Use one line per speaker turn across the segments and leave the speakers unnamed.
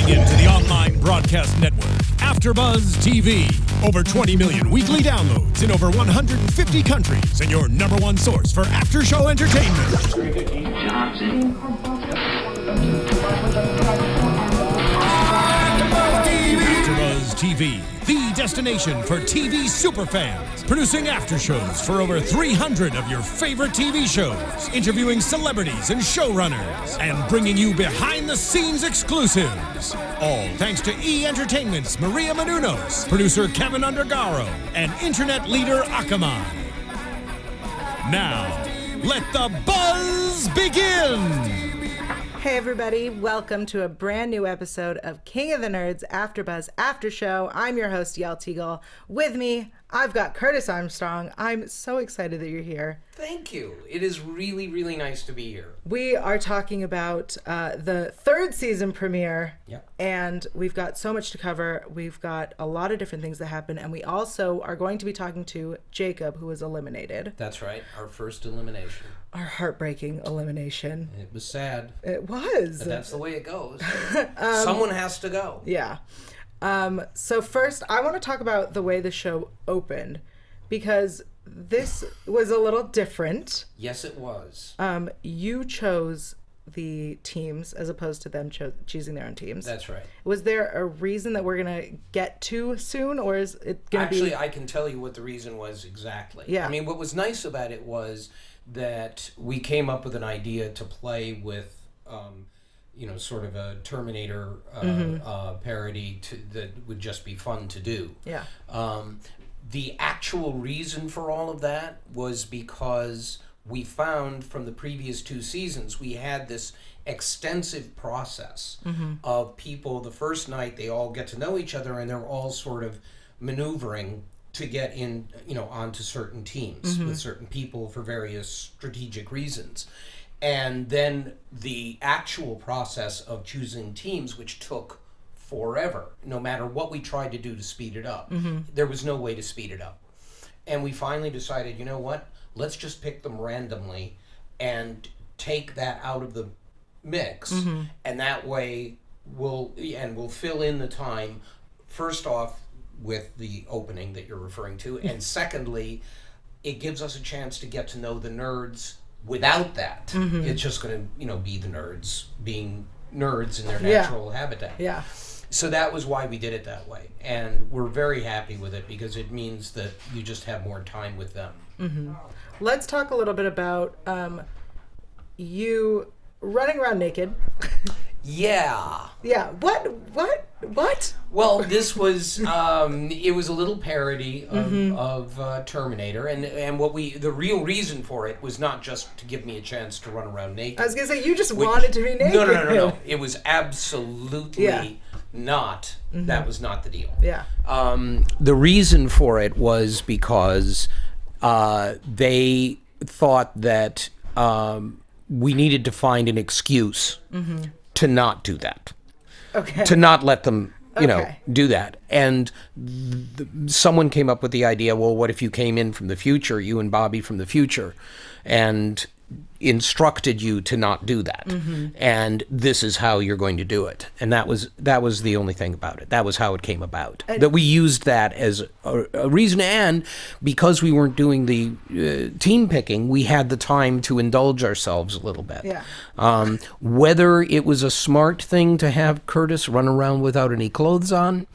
Tuning in to the online broadcast network, Afterbuzz TV. Over 20 million weekly downloads in over 150 countries, and your number one source for after-show entertainment. Afterbuzz TV, the destination for TV superfans. Producing aftershows for over 300 of your favorite TV shows. Interviewing celebrities and showrunners. And bringing you behind-the-scenes exclusives. All thanks to E! Entertainment's Maria Menounos, producer Kevin Undergaro, and internet leader Akamai. Now, let the buzz begin!
Hey everybody, welcome to a brand new episode of King of the Nerds Afterbuzz After Show. I'm your host, Yael Tygiel. With me, I've got Curtis Armstrong. I'm so excited that you're here.
Thank you. It is really, really nice to be here.
We are talking about the third season premiere,
Yep.
And we've got so much to cover. We've got a lot of different things that happen, and we also are going to be talking to Jacob, who was eliminated.
That's right, our first elimination.
Our heartbreaking elimination.
It was sad.
It was.
But that's the way it goes. Someone has to go.
Yeah. So first, I want to talk about the way the show opened, because this was a little different.
Yes, it was.
You chose the teams as opposed to them choosing their own teams.
That's right.
Was there a reason that we're going to get to soon, or is it going to be...
Actually, I can tell you what the reason was exactly.
Yeah.
I mean, what was nice about it was that we came up with an idea to play with... sort of a Terminator parody that would just be fun to do.
Yeah.
The actual reason for all of that was because we found from the previous two seasons we had this extensive process of people. The first night they all get to know each other and they're all sort of maneuvering to get in, onto certain teams with certain people for various strategic reasons. And then the actual process of choosing teams, which took forever, no matter what we tried to do to speed it up, there was no way to speed it up. And we finally decided, you know what, let's just pick them randomly and take that out of the mix. And that way we'll fill in the time, first off, with the opening that you're referring to, and secondly, it gives us a chance to get to know the nerds. Without that, it's just going to, be the nerds being nerds in their natural habitat.
Yeah.
So that was why we did it that way. And we're very happy with it because it means that you just have more time with them.
Let's talk a little bit about you running around naked.
Yeah.
Yeah. What?
Well, this was it was a little parody of Terminator, and the real reason for it was not just to give me a chance to run around naked.
I was gonna say you just wanted to be naked.
No. It was absolutely not. That was not the deal.
Yeah.
The reason for it was because they thought that we needed to find an excuse to not do that.
Okay.
To not let them, do that. And someone came up with the idea, well, what if you came in from the future, you and Bobby from the future, and instructed you to not do that. And this is how you're going to do it. And that was the only thing about it. That was how it came about. That we used that as a reason, and because we weren't doing the team picking, we had the time to indulge ourselves a little bit.
Yeah.
Whether it was a smart thing to have Curtis run around without any clothes on,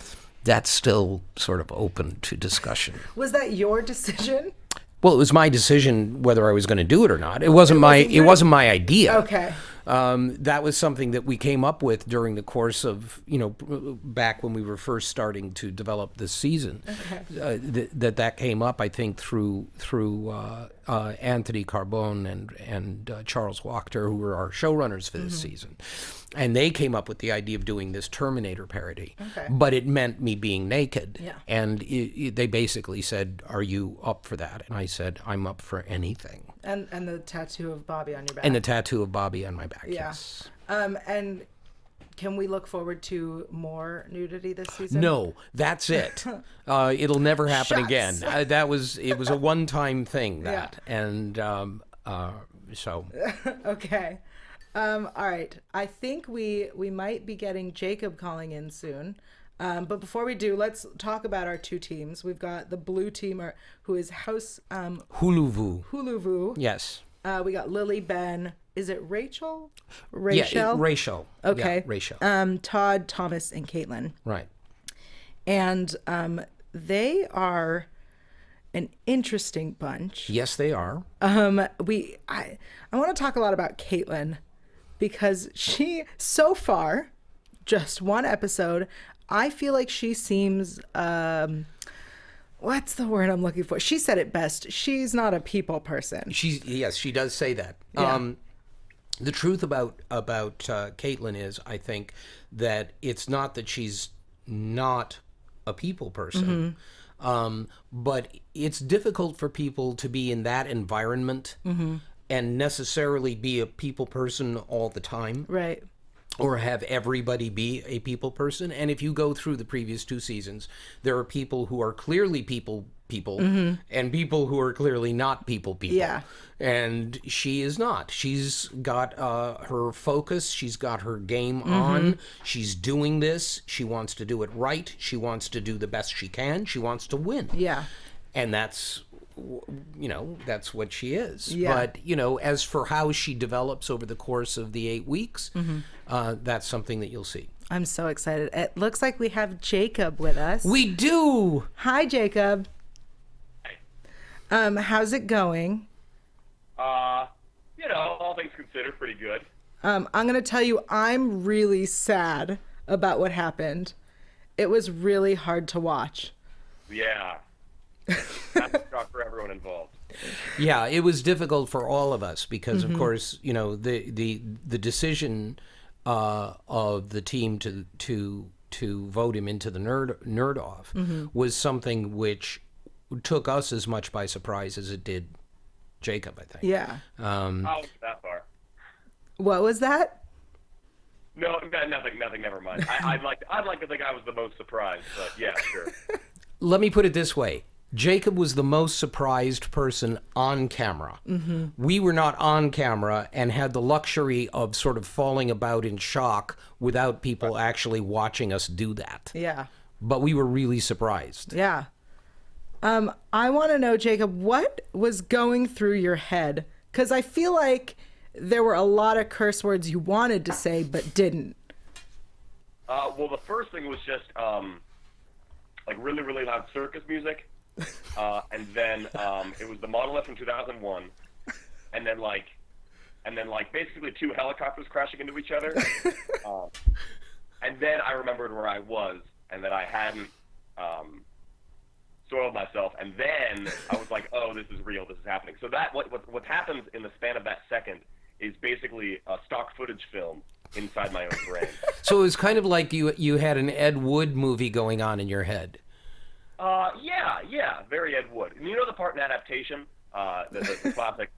that's still sort of open to discussion.
Was that your decision?
Well, it was my decision whether I was going to do it or not. It wasn't my idea.
Okay.
That was something that we came up with during the course of, back when we were first starting to develop this season. Okay. That came up, I think, through Anthony Carbone and Charles Wachter, who were our showrunners for this season. And they came up with the idea of doing this Terminator parody. Okay. But it meant me being naked. Yeah. And they basically said, are you up for that? And I said, I'm up for anything.
And the tattoo of Bobby on your back.
And the tattoo of Bobby on my back, yes.
And can we look forward to more nudity this season?
No, that's it. It'll never happen again. It was a one-time thing, that. Yeah. And so...
Okay. All right. I think we might be getting Jacob calling in soon. But before we do, let's talk about our two teams. We've got the blue team, who is House
Huluvu.
Huluvu.
Yes.
We got Lily, Ben. Is it Rachel?
Yeah, Rachel.
Okay.
Yeah, Rachel.
Todd, Thomas, and Caitlin.
Right.
And they are an interesting bunch.
Yes, they are.
I want to talk a lot about Caitlin because she, so far, just one episode, I feel like she seems, what's the word I'm looking for? She said it best. She's not a people person.
Yes, she does say that.
Yeah.
The truth about Caitlin is, I think, that it's not that she's not a people person, but it's difficult for people to be in that environment and necessarily be a people person all the time.
Right.
Or have everybody be a people person. And if you go through the previous two seasons, there are people who are clearly people, and people who are clearly not people.
Yeah.
And she is not. She's got her focus. She's got her game on. She's doing this. She wants to do it right. She wants to do the best she can. She wants to win.
Yeah.
And that's that's what she is.
Yeah.
But, as for how she develops over the course of the 8 weeks, that's something that you'll see.
I'm so excited. It looks like we have Jacob with us.
We do!
Hi, Jacob. How's it going?
All things considered, pretty good.
I'm going to tell you, I'm really sad about what happened. It was really hard to watch.
Yeah. That's a shock for everyone involved.
Yeah, it was difficult for all of us because, of course, the decision of the team to vote him into the nerd off was something which took us as much by surprise as it did Jacob, I think.
Yeah.
I'll get that far.
What was that?
No, nothing. Never mind. I'd like to think I was the most surprised, but yeah, sure.
Let me put it this way. Jacob was the most surprised person on camera. We were not on camera and had the luxury of sort of falling about in shock without people actually watching us do that.
Yeah.
But we were really surprised.
Yeah. I want to know, Jacob, what was going through your head? Because I feel like there were a lot of curse words you wanted to say but didn't.
Well, the first thing was just like really, really loud circus music. And then it was the Model S from 2001, and then basically two helicopters crashing into each other. And then I remembered where I was and that I hadn't soiled myself. And then I was like, "Oh, this is real. This is happening." So that what happens in the span of that second is basically a stock footage film inside my own brain.
So it was kind of like you had an Ed Wood movie going on in your head.
Yeah, very Ed Wood. And you know the part in Adaptation, the classic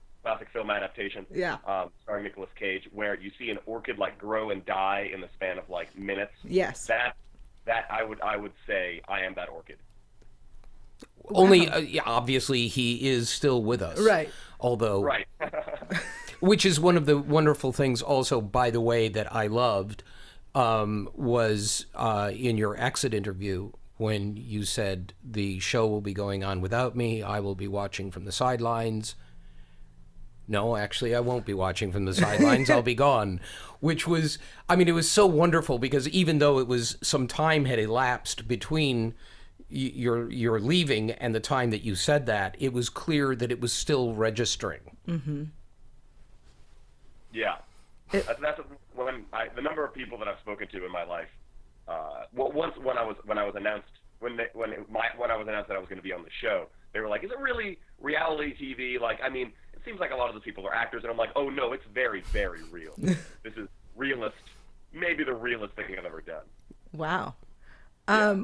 film Adaptation,
Yeah.
Starring Nicolas Cage, where you see an orchid grow and die in the span of minutes.
Yes.
That I would say I am that orchid.
Only, obviously, he is still with us.
Right.
Although,
Right.
which is one of the wonderful things also, by the way, that I loved, was in your exit interview when you said the show will be going on without me. I will be watching from the sidelines. No, actually, I won't be watching from the sidelines. I'll be gone. Which was, it was so wonderful because even though it was some time had elapsed between your leaving and the time that you said that, it was clear that it was still registering.
Mm-hmm.
Yeah. That's when the number of people that I've spoken to in my life. Once when I was announced when I was announced that I was going to be on the show, they were like, "Is it really reality TV?" It seems like a lot of those people are actors, and I'm like, "Oh no, it's very, very real. This is realist, maybe the realest thing I've ever done."
Wow.
Yeah.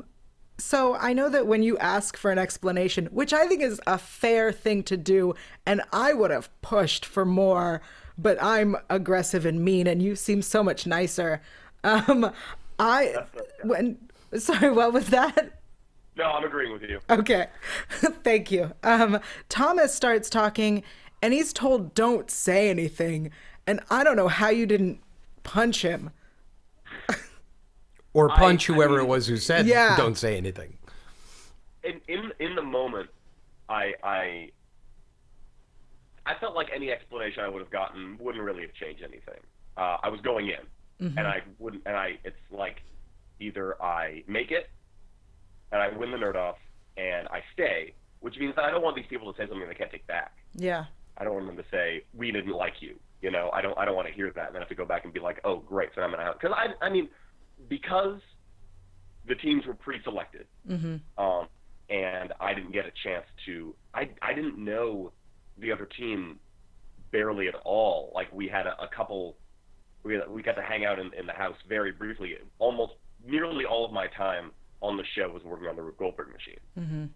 So I know that when you ask for an explanation, which I think is a fair thing to do, and I would have pushed for more, but I'm aggressive and mean, and you seem so much nicer. Sorry, what was that?
No, I'm agreeing with you.
Okay. Thank you. Thomas starts talking and he's told don't say anything. And I don't know how you didn't punch him.
Or punch whoever it was who said,
Yeah.
don't say anything.
In the moment, I felt like any explanation I would have gotten wouldn't really have changed anything. I was going in, and it's like either I make it, and I win the nerd off, and I stay, which means that I don't want these people to say something they can't take back.
Yeah.
I don't want them to say, we didn't like you. You know, I don't want to hear that, and then have to go back and be like, oh, great, so I'm going to have... Because, I mean, because the teams were pre-selected, and I didn't get a chance to... I didn't know the other team barely at all. Like, we had a couple... We got to hang out in the house very briefly. Almost nearly all of my time on the show was working on the Rube Goldberg machine,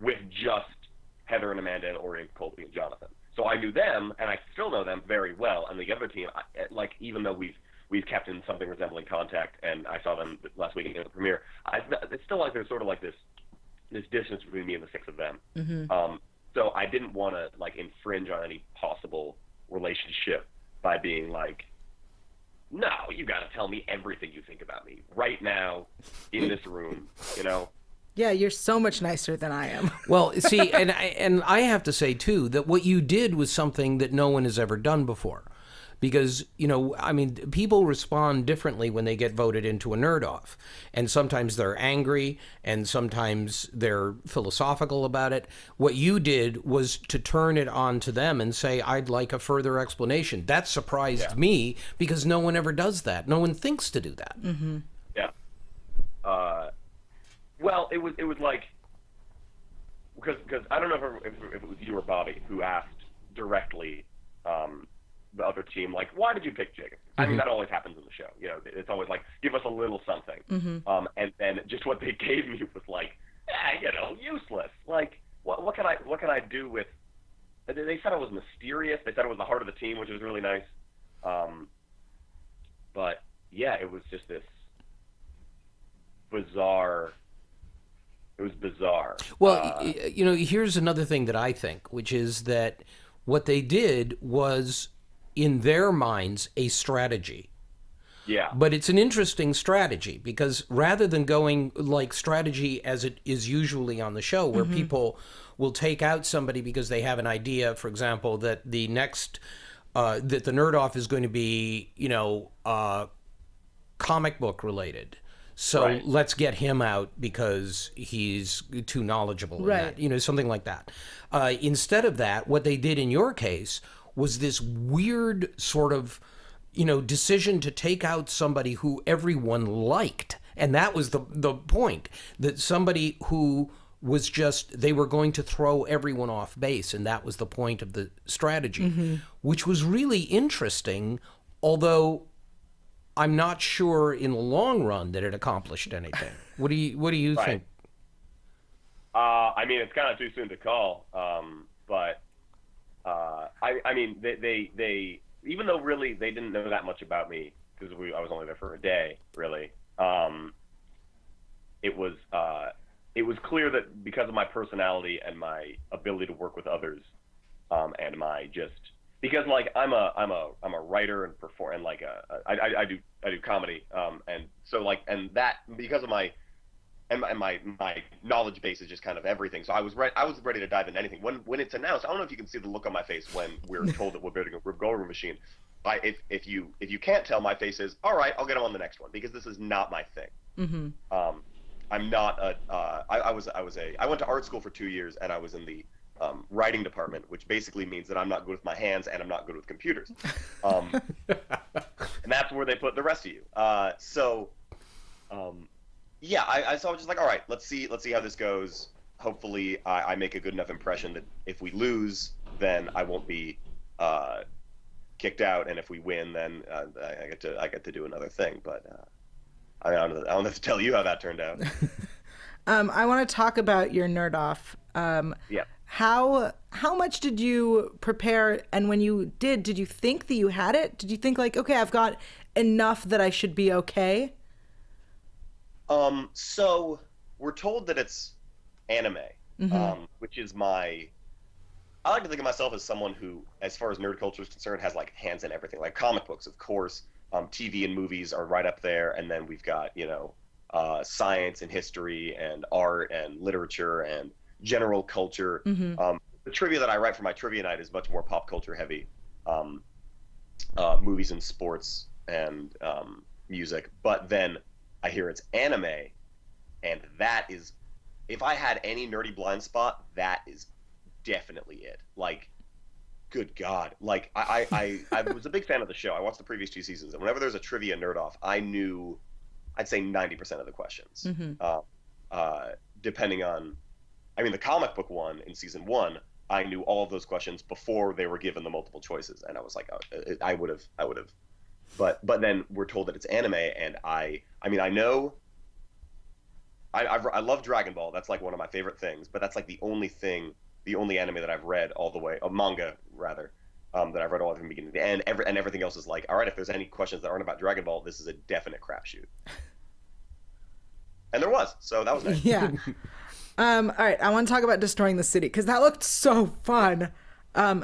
with just Heather and Amanda and Ori and Colby and Jonathan. So I knew them, and I still know them very well. And the other team, like, even though we've kept in something resembling contact, and I saw them last week in the premiere, it's still like there's sort of like this distance between me and the six of them. So I didn't want to like infringe on any possible relationship by being like, no, you got to tell me everything you think about me right now in this room, you know?
Yeah, you're so much nicer than I am.
Well, see, and I have to say, too, that what you did was something that no one has ever done before. Because, you know, I mean, people respond differently when they get voted into a nerd off. And sometimes they're angry, and sometimes they're philosophical about it. What you did was to turn it on to them and say, I'd like a further explanation. That surprised me, because no one ever does that. No one thinks to do that.
Yeah. Well, it was like, because I don't know if it was you or Bobby who asked directly the other team, like, why did you pick Jacob? I mean, that always happens in the show. You know, it's always like, give us a little something. And then just what they gave me was like, you know, useless. Like, what can I do with? They said I was mysterious. They said it was the heart of the team, which was really nice. But yeah, it was just this bizarre. It was bizarre.
Well, you know, here's another thing that I think, which is that what they did was, in their minds, a strategy.
Yeah.
But it's an interesting strategy, because rather than going like strategy as it is usually on the show, where people will take out somebody because they have an idea, for example, that the next, that the nerd off is going to be, you know, comic book related. So let's get him out because he's too knowledgeable in that, you know, something like that. Instead of that, what they did in your case was this weird sort of, you know, decision to take out somebody who everyone liked. And that was the point, that somebody who was just, they were going to throw everyone off base. And that was the point of the strategy, which was really interesting, although I'm not sure in the long run that it accomplished anything. What do you think?
I mean, it's kind of too soon to call, but I mean, they even though really they didn't know that much about me, because I was only there for a day, really. It was clear that because of my personality and my ability to work with others, and my just. Because like I'm a writer and perform, and like I do comedy, and so like, and that because of my knowledge base is just kind of everything. So I was ready to dive into anything. When it's announced, I don't know if you can see the look on my face when we're told that we're building a Rube Goldberg machine. If you can't tell, my face is, all right, I'll get him on the next one, because this is not my thing. I'm not I went to art school for 2 years, and I was in the writing department, which basically means that I'm not good with my hands and I'm not good with computers. And that's where they put the rest of you. Yeah, I was just like, all right, let's see how this goes. Hopefully I make a good enough impression that if we lose, then I won't be kicked out, and if we win, then I get to do another thing. But I don't have to tell you how that turned out.
I want to talk about your nerd off.
Yeah.
How much did you prepare, and when you did you think that you had it? Did you think like, okay, I've got enough that I should be okay?
So we're told that it's anime, which is my I like to think of myself as someone who, as far as nerd culture is concerned, has like hands in everything. Like comic books, of course, TV and movies are right up there, and then we've got science and history and art and literature and general culture. The trivia that I write for my trivia night is much more pop culture heavy, movies and sports and music. But then I hear it's anime, and that is, if I had any nerdy blind spot, that is definitely it. Like, good God. Like, I was a big fan of the show. I watched the previous 2 seasons, and whenever there's a trivia nerd off, I knew, I'd say 90% of the questions. Depending on, I mean, the comic book one in season 1, I knew all of those questions before they were given the multiple choices, and I was like, oh, I would have. But then we're told that it's anime, and I mean, I know. I love Dragon Ball. That's like one of my favorite things. But that's like the only anime that I've read all the way, a manga rather, that I've read all the way from beginning to end. And everything else is like, all right, if there's any questions that aren't about Dragon Ball, this is a definite crapshoot. And there was, so that was nice.
Yeah. All right, I want to talk about destroying the city because that looked so fun.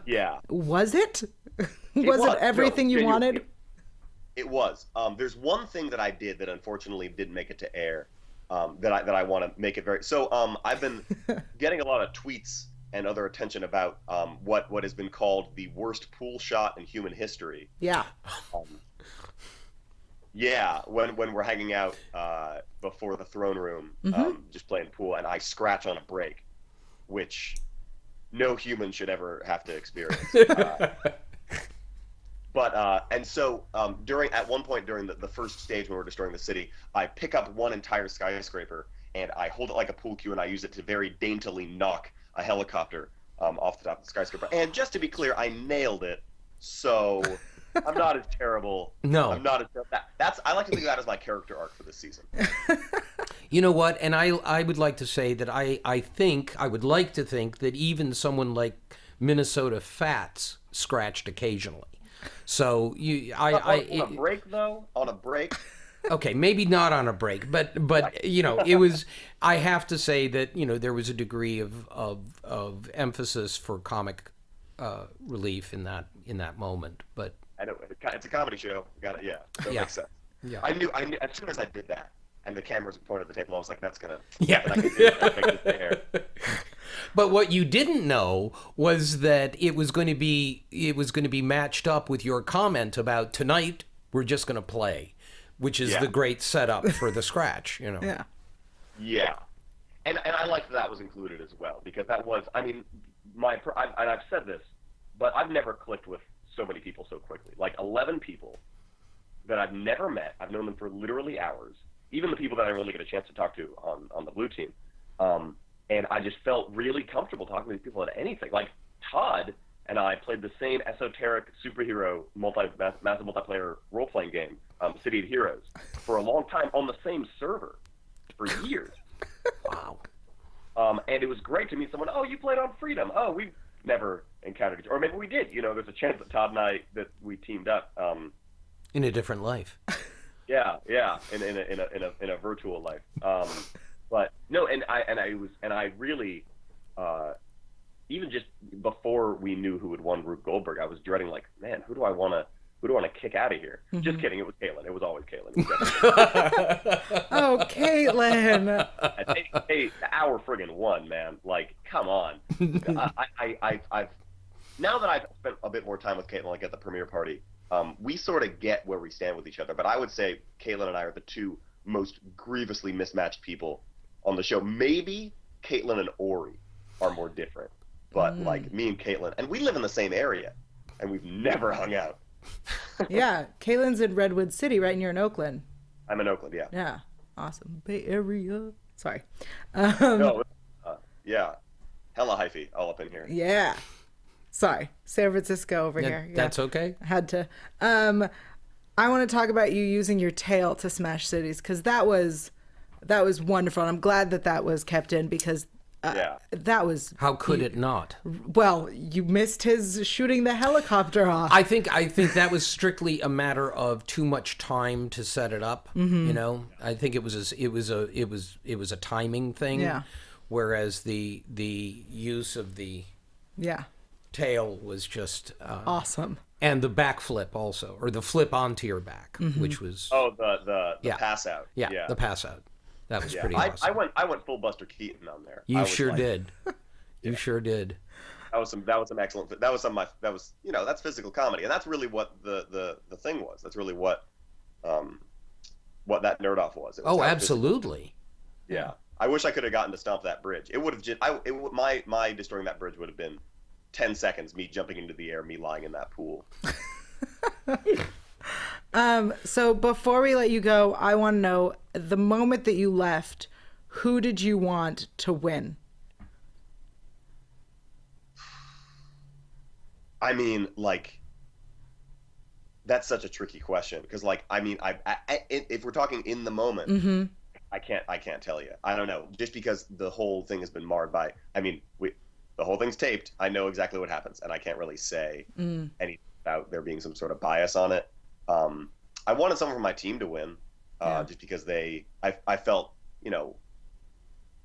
Yeah.
Was it? Was it everything you wanted?
It was. There's one thing that I did that unfortunately didn't make it to air. That I want to make it very. So I've been getting a lot of tweets and other attention about what has been called the worst pool shot in human history.
Yeah.
Yeah, when we're hanging out before the throne room, just playing pool, and I scratch on a break, which no human should ever have to experience. But and so at one point during the first stage when we're destroying the city, I pick up one entire skyscraper and I hold it like a pool cue, and I use it to very daintily knock a helicopter off the top of the skyscraper. And just to be clear, I nailed it. So I'm not as terrible.
No,
I'm not as that's. I like to think of that as my character arc for this season.
You know what? And I would like to say that I would like to think that even someone like Minnesota Fats scratched occasionally. So
on a break though, on a break.
Okay, maybe not on a break, but it was. I have to say that there was a degree of emphasis for comic relief in that moment. But
I know it's a comedy show. Got it. Yeah, that makes sense.
Yeah,
I knew as soon as I did that, and the cameras were pointed at the table, I was like, that's gonna.
Yeah.
And I could do it, make this there.
But what you didn't know was that it was going to be matched up with your comment about tonight we're just going to play, which is the great setup for the scratch,
Yeah.
Yeah, and I liked that was included as well, because that was, I mean, and I've said this, but I've never clicked with so many people so quickly. Like 11 people that I've never met. I've known them for literally hours. Even the people that I really get a chance to talk to on the blue team. And I just felt really comfortable talking to these people at anything. Like Todd and I played the same esoteric superhero massive multiplayer role-playing game, City of Heroes, for a long time on the same server for years.
Wow.
And it was great to meet someone. Oh, you played on Freedom. Oh, we've never encountered each other. Or maybe we did. There's a chance that Todd and I, that we teamed up.
In a different life.
Yeah, in a virtual life. But no, and I really, even just before we knew who had won Rube Goldberg, I was dreading, like, man, who do I want to kick out of here? Mm-hmm. Just kidding, it was Caitlin. It was always Caitlin.
Oh, Caitlin!
Hey, hour friggin' one, man. Like, come on. I've now that I've spent a bit more time with Caitlin, like at the premiere party, we sort of get where we stand with each other. But I would say Caitlin and I are the two most grievously mismatched people on the show. Maybe Caitlin and Ori are more different, but like me and Caitlin, and we live in the same area, and we've never hung out.
Yeah, Caitlin's in Redwood City, right? And you're in Oakland.
I'm in Oakland, yeah.
Yeah, awesome. Bay Area. Sorry.
No, yeah, hella hyphy all up in here.
Yeah. Sorry, San Francisco over here. Yeah.
That's okay.
I had to. I want to talk about you using your tail to smash cities, because that was wonderful. And I'm glad that was kept in, because that was.
How could it not?
Well, you missed his shooting the helicopter off.
I think that was strictly a matter of too much time to set it up. Mm-hmm. I think it was a timing thing.
Yeah.
Whereas the use of the tail was just
Awesome.
and the backflip also, or the flip onto your back, which was
the
Yeah.
pass out.
yeah, the pass out. That was
Yeah.
pretty awesome.
I went full Buster Keaton on there.
You
I was
sure
like-
did. You sure did.
That was some excellent. That was that's physical comedy, and that's really what the thing was. That's really what that nerd off was. It was
Oh,
kind of
absolutely.
physical. Yeah. I wish I could have gotten to stomp that bridge. It would have just my destroying that bridge would have been 10 seconds, me jumping into the air, me lying in that pool.
So before we let you go, I want to know, the moment that you left, who did you want to win?
I mean, like, that's such a tricky question because, like, I mean, if we're talking in the moment, I can't tell you. I don't know, just because the whole thing has been marred by. I mean, the whole thing's taped. I know exactly what happens, and I can't really say anything about there being some sort of bias on it. I wanted someone from my team to win, just because I felt,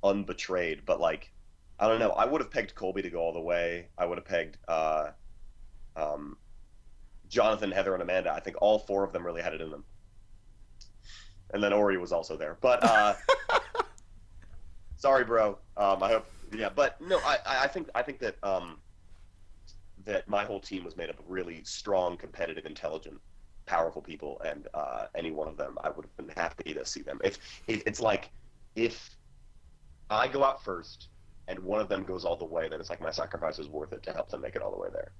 unbetrayed. But, like, I don't know. I would have pegged Colby to go all the way. I would have pegged Jonathan, Heather, and Amanda. I think all four of them really had it in them. And then Ori was also there. But sorry, bro. I hope. Yeah, but no, I think that that my whole team was made up of really strong, competitive, intelligent, powerful people, and any one of them, I would have been happy to see them. It's like if I go out first and one of them goes all the way, then it's like my sacrifice is worth it to help them make it all the way there.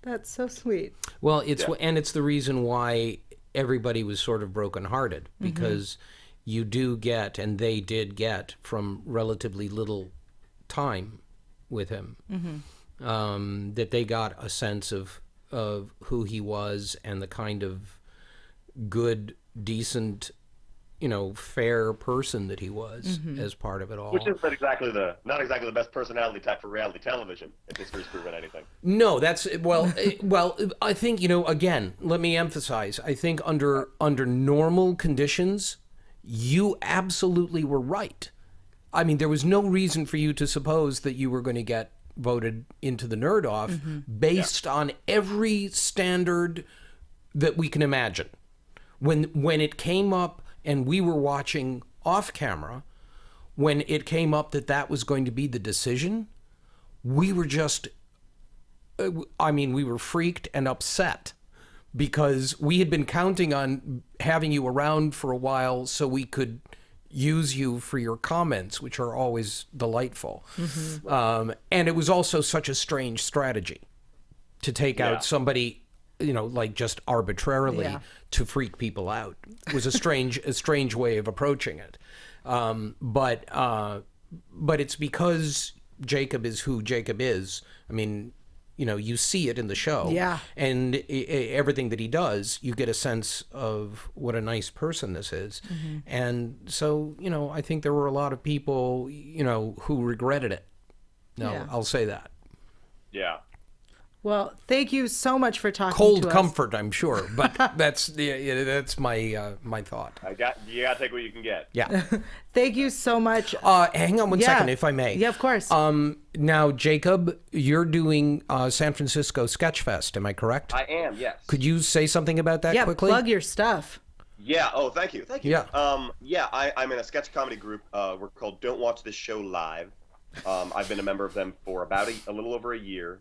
That's so sweet.
Well, it's the reason why everybody was sort of brokenhearted, because you do get, and they did get, from relatively little time with him, that they got a sense of who he was and the kind of good, decent, fair person that he was as part of it all.
Which is not exactly the best personality type for reality television, if history's proven anything.
No, that's well. I think again. Let me emphasize. I think under normal conditions, you absolutely were right. I mean, there was no reason for you to suppose that you were going to get voted into the Nerd Off based on every standard that we can imagine. When it came up, and we were watching off camera, when it came up that was going to be the decision, we were just, we were freaked and upset, because we had been counting on having you around for a while so we could use you for your comments, which are always delightful. And it was also such a strange strategy to take out somebody, like just arbitrarily to freak people out. It was a strange way of approaching it. But it's because Jacob is who Jacob is. I mean, you see it in the show. Yeah. And everything that he does, you get a sense of what a nice person this is. And so, I think there were a lot of people, who regretted it. No, I'll say that.
Yeah.
Well, thank you so much for talking
Cold
to us.
comfort, I'm sure, but that's my thought.
You gotta take what you can get.
Yeah.
Thank you so much.
Hang on one second, if I may.
Yeah, of course.
Now, Jacob, you're doing San Francisco Sketchfest, am I correct?
I am, yes.
Could you say something about that quickly?
Plug your stuff.
Yeah. Oh, thank you.
Yeah.
I'm in a sketch comedy group. We're called Don't Watch This Show Live. I've been a member of them for about a little over a year.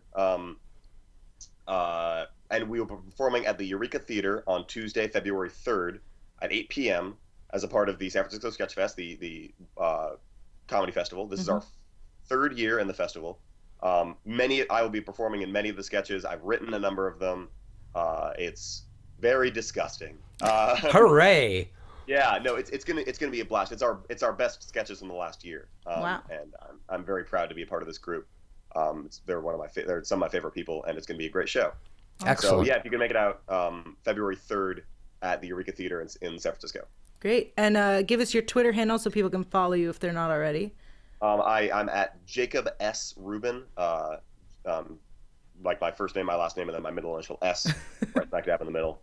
And we will be performing at the Eureka Theater on Tuesday, February 3rd at 8 p.m. as a part of the San Francisco Sketch Fest, the comedy festival. This is our third year in the festival. I will be performing in many of the sketches. I've written a number of them. It's very disgusting.
Hooray!
Yeah, no, it's gonna be a blast. It's our best sketches in the last year.
Wow.
And I'm very proud to be a part of this group. They're some of my favorite people, and it's going to be a great show.
Excellent.
So yeah, if you can make it out, February 3rd at the Eureka Theater in San Francisco.
Great. And give us your Twitter handle so people can follow you if they're not already.
I'm at Jacob S. Rubin, like my first name, my last name, and then my middle initial S, right smack dab in the middle.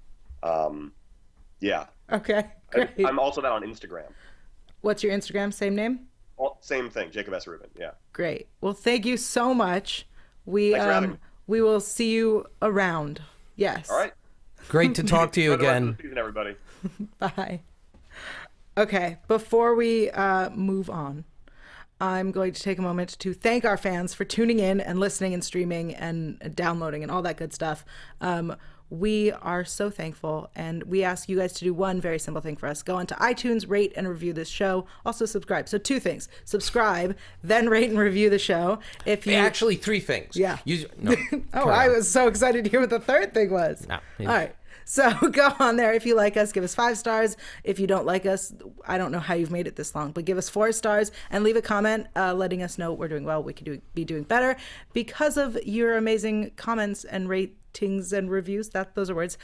Yeah.
Okay, great.
I'm also that on Instagram.
What's your Instagram? Same name?
Same thing, Jacob S. Rubin, yeah.
Great. Well, thank you so much.
Thanks for having me.
we will see you around. Yes.
All right.
Great to talk to you
Enjoy the rest of
again.
the season, everybody.
Bye. Okay, before we move on, I'm going to take a moment to thank our fans for tuning in and listening and streaming and downloading and all that good stuff. We are so thankful, and we ask you guys to do one very simple thing for us. Go onto iTunes, rate and review this show. Also subscribe. So 2 things. Subscribe, then rate and review the show. If you
Actually, 3 things.
Yeah.
No.
Oh, I was so excited to hear what the third thing was.
No.
All right. So go on there. If you like us, give us 5 stars. If you don't like us, I don't know how you've made it this long, but give us 4 stars and leave a comment letting us know we're doing well. We could be doing better because of your amazing comments and ratings and reviews. Those are words.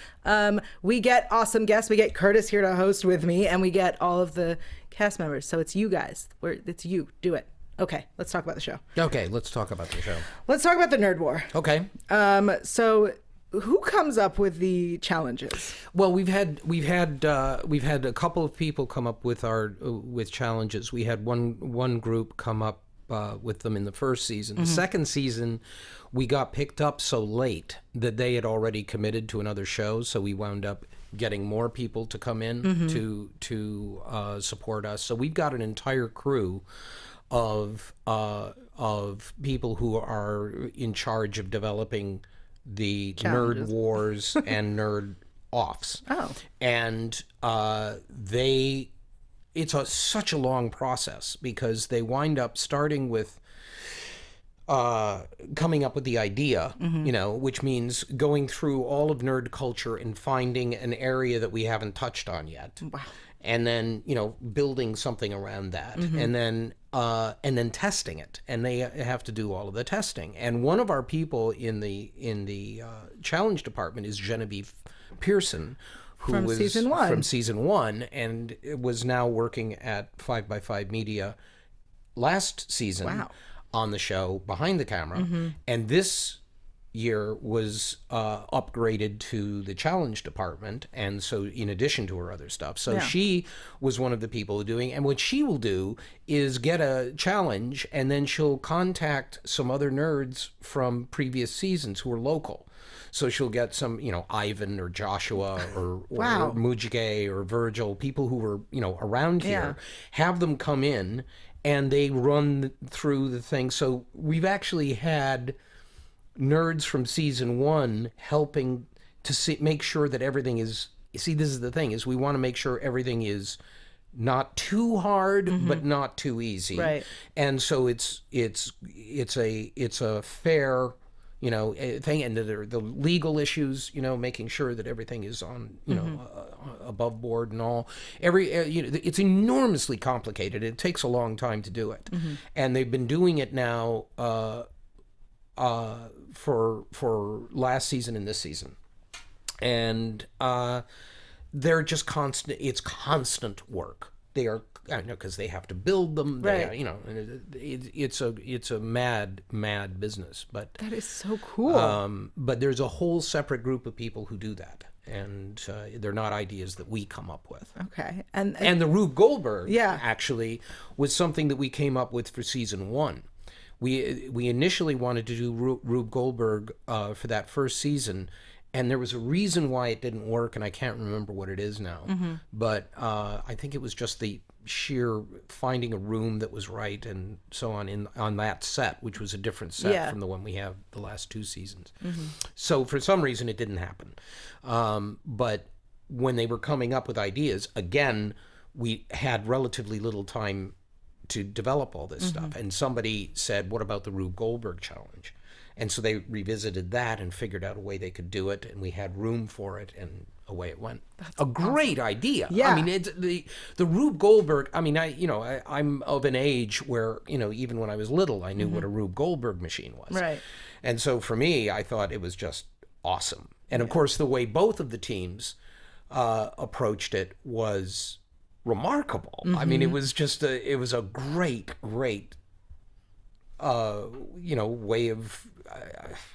We get awesome guests. We get Curtis here to host with me, and we get all of the cast members. So it's you guys. It's you. Do it. Okay, let's talk about the show.
Okay, let's talk about the show.
Let's talk about the Nerd War.
Okay.
So who comes up with the challenges?
Well, we've had a couple of people come up with with challenges. We had one group come up with them in the first season. The second season, we got picked up so late that they had already committed to another show, so we wound up getting more people to come in to support us. So we've got an entire crew of people who are in charge of developing the
Challenges.
Nerd Wars and Nerd Offs.
Oh.
And it's such a long process because they wind up starting with coming up with the idea, which means going through all of nerd culture and finding an area that we haven't touched on yet.
Wow.
And then, building something around that, and then testing it, and they have to do all of the testing. And one of our people in the challenge department is Genevieve Pearson, who
From
was
season 1.
from season 1, and was now working at 5x5 Media last season.
Wow.
On the show behind the camera, and this year was upgraded to the challenge department, and so in addition to her other stuff, so she was one of the people doing. And what she will do is get a challenge, and then she'll contact some other nerds from previous seasons who are local. So she'll get some, Ivan or Joshua or
Wow.
Mujige or Virgil, people who were, around here, have them come in, and they run through the thing. So we've actually had nerds from season 1 helping to make sure that everything is. See, this is the thing: is we want to make sure everything is not too hard, but not too easy.
Right.
And so it's a fair, thing, and the legal issues, making sure that everything is on, above board and all. It's enormously complicated. It takes a long time to do it, and they've been doing it now for last season and this season, and they're just constant. It's constant work. They are, because they have to build them.
Right.
It's a mad business. But
That is so cool.
but there's a whole separate group of people who do that, and they're not ideas that we come up with.
Okay. And
And the Rube Goldberg,
Yeah.
actually, was something that we came up with for season 1. We initially wanted to do Rube Goldberg for that first season, and there was a reason why it didn't work, and I can't remember what it is now. But I think it was just the sheer finding a room that was right and so on that set, which was a different set from the one we have the last 2 seasons. So for some reason it didn't happen. But when they were coming up with ideas, again, we had relatively little time to develop all this stuff. And somebody said, what about the Rube Goldberg challenge? And so they revisited that and figured out a way they could do it, and we had room for it, and away it went. That's a great idea.
Yeah.
I mean, it's the Rube Goldberg. I mean, I'm of an age where, even when I was little, I knew what a Rube Goldberg machine was.
Right.
And so for me, I thought it was just awesome. And of course, the way both of the teams approached it was remarkable. I mean, it was just it was a great way of.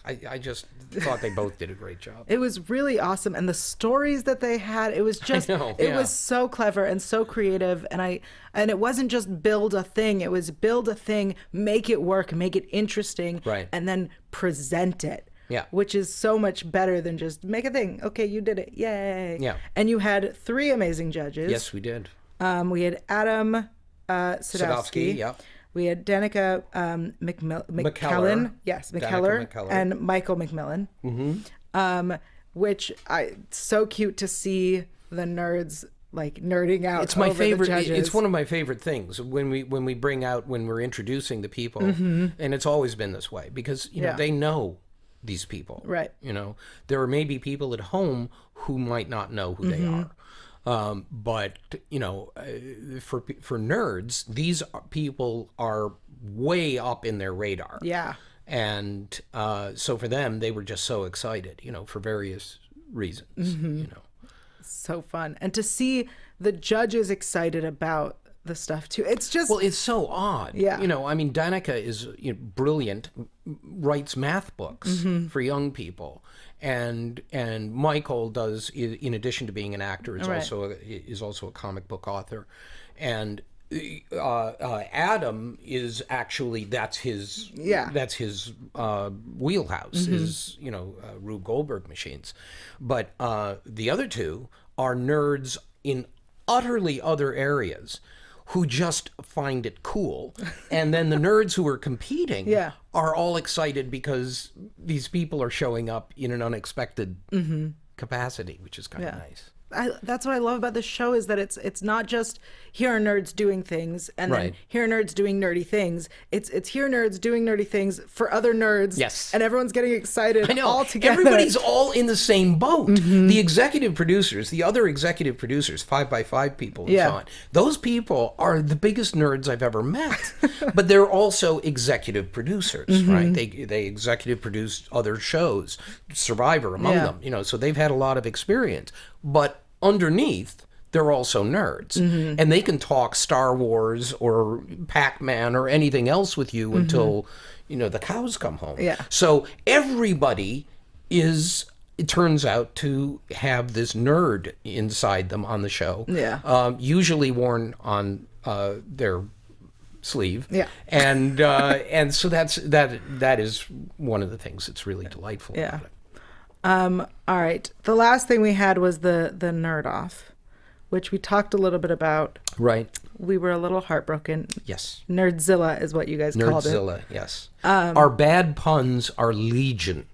I just thought they both did a great job.
it was really awesome, and the stories that they had, it was just
know,
it
yeah.
was so clever and so creative, and it wasn't just build a thing, it was build a thing, make it work, make it interesting,
Right.
and then present it.
Yeah.
which is so much better than just make a thing. Okay, you did it. Yay.
Yeah.
And you had 3 amazing judges.
Yes, we did.
We had Adam Sadowski.
Yeah.
We had Danica McKellen. Yes,
Danica McKellar.
and Michael McMillan. Which so cute to see the nerds like nerding out.
It's my
over
favorite.
The judges.
It's one of my favorite things when we're introducing the people, and it's always been this way because you know they know these people,
right?
You know, there are maybe people at home who might not know who they are, but you know, for nerds, these people are way up in their radar.
Yeah.
And so for them, they were just so excited, you know, for various reasons, you know.
So fun. And to see the judges excited about the stuff too. It's just...
Well, it's so odd.
Yeah.
You know, I mean, Danica is brilliant, writes math books for young people. And Michael does, in addition to being an actor, is also a comic book author. And Adam is actually that's his wheelhouse is Rube Goldberg machines, but the other two are nerds in utterly other areas who just find it cool, and then the nerds who are competing are all excited because these people are showing up in an unexpected capacity, which is kind of nice.
That's what I love about this show is that it's not just here are nerds doing things and then here are nerds doing nerdy things. It's here nerds doing nerdy things for other nerds.
Yes.
And everyone's getting excited
I know.
all together.
Everybody's all in the same boat. The executive producers, the other executive producers, 5x5 people and so on, those people are the biggest nerds I've ever met. But they're also executive producers, right? They executive produce other shows, Survivor among them, you know, so they've had a lot of experience. But underneath, they're also nerds. And they can talk Star Wars or Pac-Man or anything else with you until, you know, the cows come home.
Yeah.
So everybody it turns out to have this nerd inside them on the show.
Yeah.
Usually worn on their sleeve.
Yeah.
And so that is one of the things that's really delightful about it.
All right. The last thing we had was the nerd off, which we talked a little bit about.
Right.
We were a little heartbroken.
Yes.
Nerdzilla is what you guys called it.
Nerdzilla, yes. Our bad puns are legion.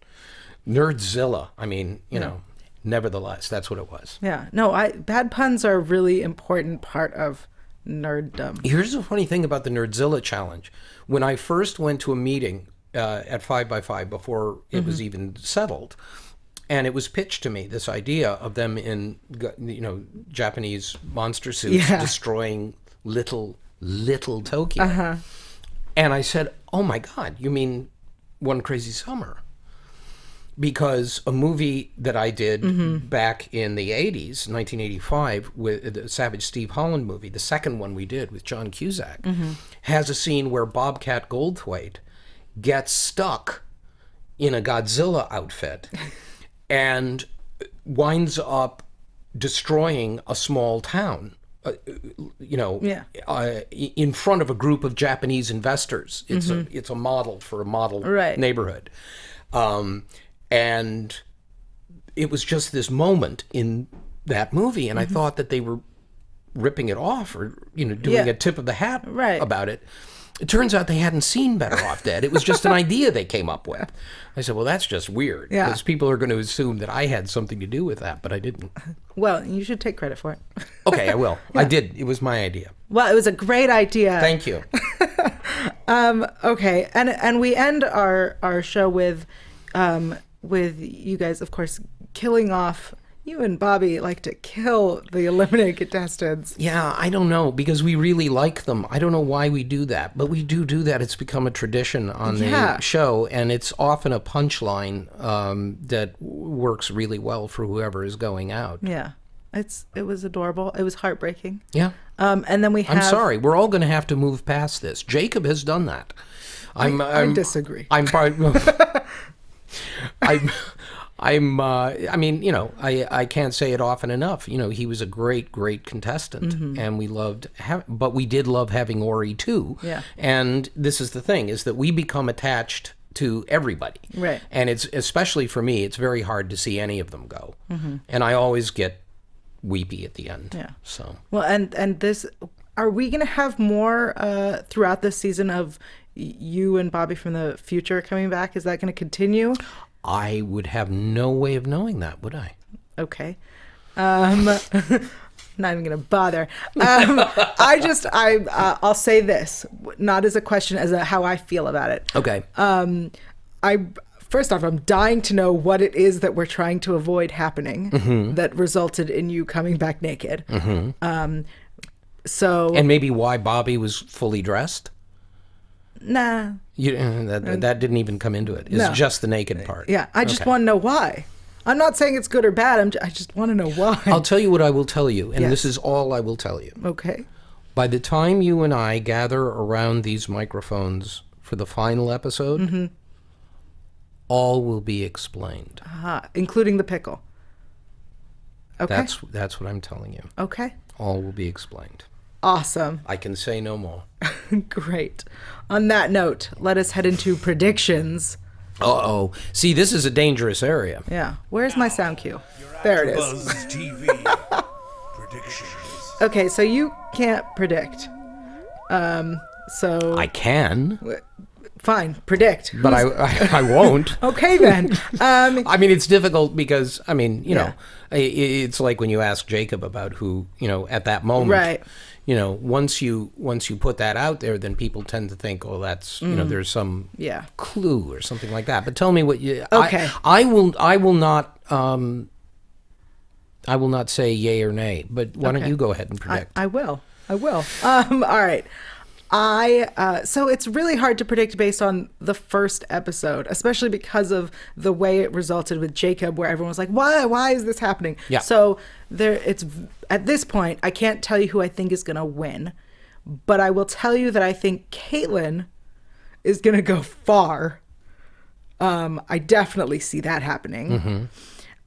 Nerdzilla, I mean, you know, nevertheless, that's what it was.
Yeah. No, bad puns are a really important part of nerddom.
Here's the funny thing about the Nerdzilla challenge. When I first went to a meeting at 5x5 before it was even settled, and it was pitched to me, this idea of them in, you know, Japanese monster suits destroying little Tokyo. And I said, oh my God, you mean One Crazy Summer? Because a movie that I did back in the 80s, 1985, with the Savage Steve Holland movie, the second one we did with John Cusack, has a scene where Bobcat Goldthwait gets stuck in a Godzilla outfit and winds up destroying a small town, in front of a group of Japanese investors. It's a model for a model neighborhood. And it was just this moment in that movie, and I thought that they were ripping it off or, you know, doing a tip of the hat about it. It turns out they hadn't seen Better Off Dead. It was just an idea they came up with. I said, well, that's just weird, because people are going to assume that I had something to do with that, but I didn't.
Well, you should take credit for it.
Okay, I will. I did. It was my idea.
Well, it was a great idea.
Thank you.
Okay, and we end our show with you guys, of course, killing off. You and Bobby like to kill the eliminated contestants.
Yeah, I don't know, because we really like them. I don't know why we do that, but we do that. It's become a tradition on the show, and it's often a punchline that works really well for whoever is going out.
Yeah, it was adorable. It was heartbreaking.
Yeah.
And then we have...
I'm sorry. We're all going to have to move past this. Jacob has done that.
I disagree.
I mean, you know, I can't say it often enough. You know, he was a great contestant, and we loved, but we did love having Ori too.
Yeah.
And this is the thing, is that we become attached to everybody.
Right.
And it's, especially for me, it's very hard to see any of them go. And I always get weepy at the end.
Yeah.
So.
Well, and this, are we going to have more throughout this season of you and Bobby from the future coming back? Is that going to continue?
I would have no way of knowing that, would I?
Okay. Not even going to bother. I'll say this, not as a question, as how I feel about it.
Okay.
First off, I'm dying to know what it is that we're trying to avoid happening that resulted in you coming back naked. So.
And maybe why Bobby was fully dressed?
Nah.
That didn't even come into it. It's
No.
just the naked part.
Yeah, I just want to know why. I'm not saying it's good or bad. I just want to know why.
I'll tell you what I will tell you, and
Yes.
this is all I will tell you.
Okay.
By the time you and I gather around these microphones for the final episode, all will be explained.
Including the pickle. Okay.
That's what I'm telling you.
Okay.
All will be explained.
Awesome.
I can say no more.
Great. On that note, let us head into predictions.
Uh-oh. See, this is a dangerous area.
Yeah. Where's my sound cue? There it is.
Afterbuzz TV predictions.
Okay, so you can't predict. So
I can,
fine, predict.
but I won't.
Okay then.
I mean, it's difficult because, I mean, you
Yeah.
know, it's like when you ask Jacob about who, you know, at that moment.
Right.
You know, once you put that out there, then people tend to think, oh, that's, you know, there's some
Yeah.
clue or something like that. But tell me what you.
Okay.
I will not say yay or nay. But why don't
Okay.
you go ahead and predict?
I will. All right. So it's really hard to predict based on the first episode, especially because of the way it resulted with Jacob, where everyone was like, why is this happening?
Yeah.
So at this point, I can't tell you who I think is going to win, but I will tell you that I think Caitlin is going to go far. I definitely see that happening.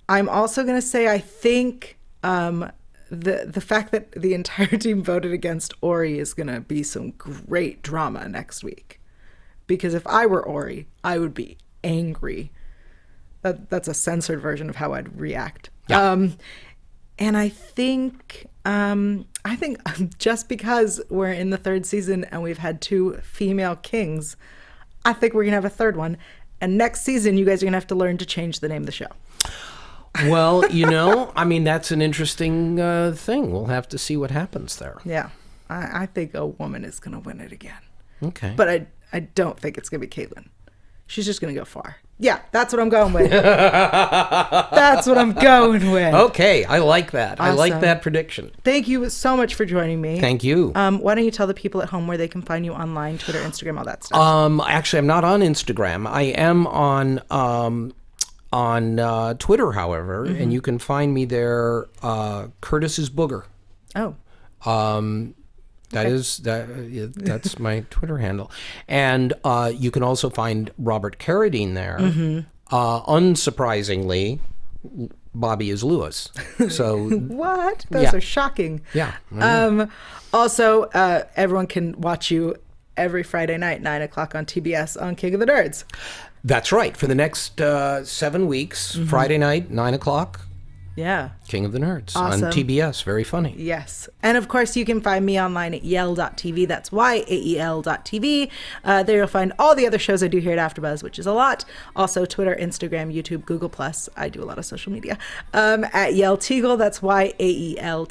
I'm also going to say, I think, the fact that the entire team voted against Ori is going to be some great drama next week. Because if I were Ori, I would be angry. That's a censored version of how I'd react.
Yeah.
And I think just because we're in the third season and we've had 2 female kings, I think we're going to have a third one. And next season, you guys are going to have to learn to change the name of the show.
Well, you know, I mean, that's an interesting thing. We'll have to see what happens there.
Yeah, I think a woman is going to win it again.
Okay.
But I don't think it's going to be Caitlin. She's just going to go far. Yeah, that's what I'm going with. That's what I'm going with.
Okay, I like that. I like
Awesome.
that prediction.
Thank you so much for joining me.
Thank you.
Why don't you tell the people at home where they can find you online, Twitter, Instagram, all that stuff?
Actually, I'm not on Instagram. I am on Twitter, however, and you can find me there. Curtis is Booger.
Oh,
That's my Twitter handle, and you can also find Robert Carradine there. Unsurprisingly, Bobby is Lewis. So
what? Those
Yeah.
are shocking.
yeah,
Also, everyone can watch you every Friday night, 9 o'clock on TBS on King of the Nerds.
that's right. For the next 7 weeks, Friday night, 9 o'clock,
Yeah.
King of the Nerds
Awesome.
on TBS. Very funny.
Yes. And of course, you can find me online at yael.tv. That's YAEL.tv. There you'll find all the other shows I do here at AfterBuzz, which is a lot. Also, Twitter, Instagram, YouTube, Google+. I do a lot of social media. At Yael Tygiel, that's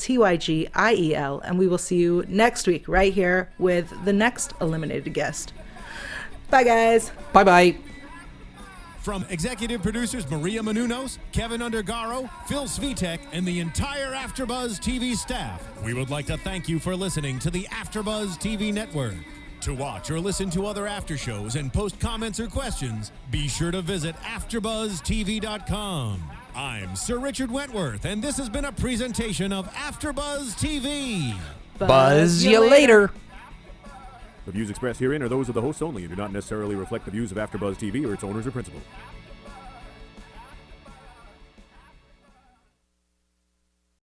YAELTYGIEL. And we will see you next week right here with the next eliminated guest. Bye, guys.
Bye-bye.
From executive producers Maria Menounos, Kevin Undergaro, Phil Svitek, and the entire Afterbuzz TV staff, we would like to thank you for listening to the Afterbuzz TV network. To watch or listen to other after shows and post comments or questions, be sure to visit AfterbuzzTV.com. I'm Sir Richard Wentworth, and this has been a presentation of Afterbuzz TV.
Buzz you later.
The views expressed herein are those of the hosts only and do not necessarily reflect the views of AfterBuzz TV or its owners or principals.